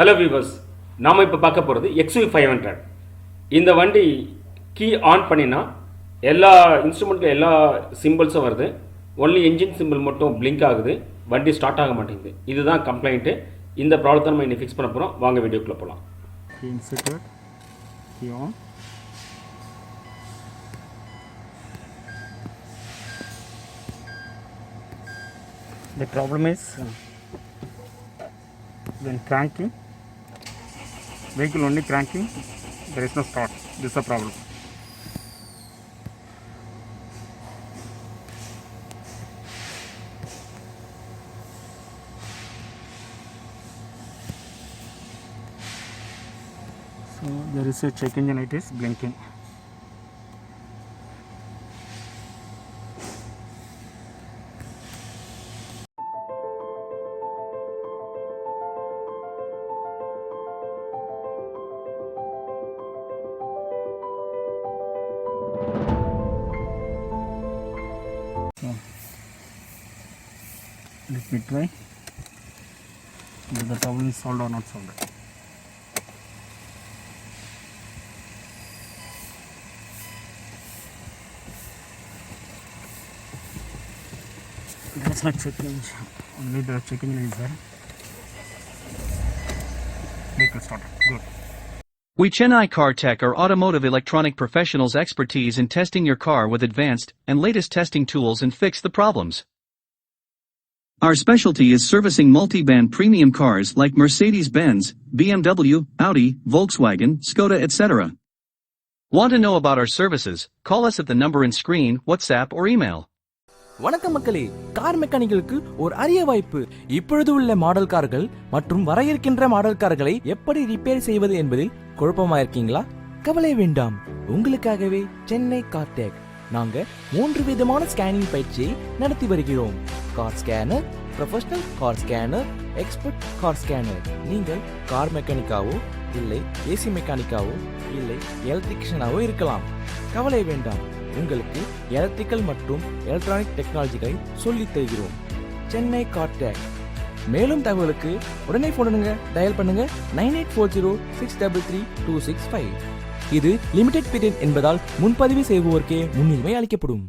Hello viewers, நாம் இப்போ பார்க்க போகிறது XUV 500. இந்த வண்டி கீ ஆன் பண்ணினா எல்லா இன்ஸ்ட்ருமெண்ட்டில் எல்லா சிம்பிள்ஸும் வருது. ஒன்லி என்ஜின் சிம்பிள் மட்டும் பிளிங்க் ஆகுது, வண்டி ஸ்டார்ட் ஆக மாட்டேங்குது. இதுதான் கம்ப்ளைண்ட்டு. இந்த ப்ராப்ளத்தை நம்ம இன்னைக்கு ஃபிக்ஸ் பண்ண போகிறோம். வாங்க வீடியோக்குள்ளே போகலாம். Key inserted, key on. The problem is when cranking, vehicle only cranking, there is no start. This is the problem. So there is a check engine light is blinking. So let me try whether the problem is solved or not solved. That's not check engine, only the check engine is there. Vehicle started, good. We CHENNAI CAR-TECH are automotive electronic professionals' expertise in testing your car with advanced and latest testing tools and fix the problems. Our specialty is servicing multiband premium cars like Mercedes-Benz, BMW, Audi, Volkswagen, Skoda, etc. Want to know about our services? Call us at the number in screen, WhatsApp or email. வணக்கம் மக்களே, car மெக்கானிக்களுக்கு ஒரு அரிய வாய்ப்பு. இப்பொழுது உள்ள model கார்கள் மற்றும் வர இருக்கின்ற மாடல் கார்களை எப்படி ரிப்பேர் செய்வது என்பதில் குழப்பமாயிருக்கீங்களா? கவலை வேண்டாம், உங்களுக்காகவே சென்னை கார்டெக் நாங்க 3 விதமான ஸ்கேனிங் பயிற்சியை நடத்தி வருகிறோம். Car scanner, professional car scanner, expert car scanner. நீங்கள் கார் மெக்கானிக்காவோ இல்லை ஏசி மெக்கானிக்காவோ இல்லை எலக்ட்ரிஷியனாவோ இருக்கலாம். கவலை வேண்டாம், உங்களுக்கு எலக்ட்ரிக்கல் மற்றும் எலக்ட்ரானிக் டெக்னாலஜிகளை சொல்லித் தருகிறோம். சென்னை கார்டெக். மேலும் தகவலுக்கு உடனே போனுங்க, டயல் பண்ணுங்க 9840633265. இது லிமிடெட் பீரியட் என்பதால் முன்பதிவு செய்வோருக்கே முன்னுரிமை அளிக்கப்படும்.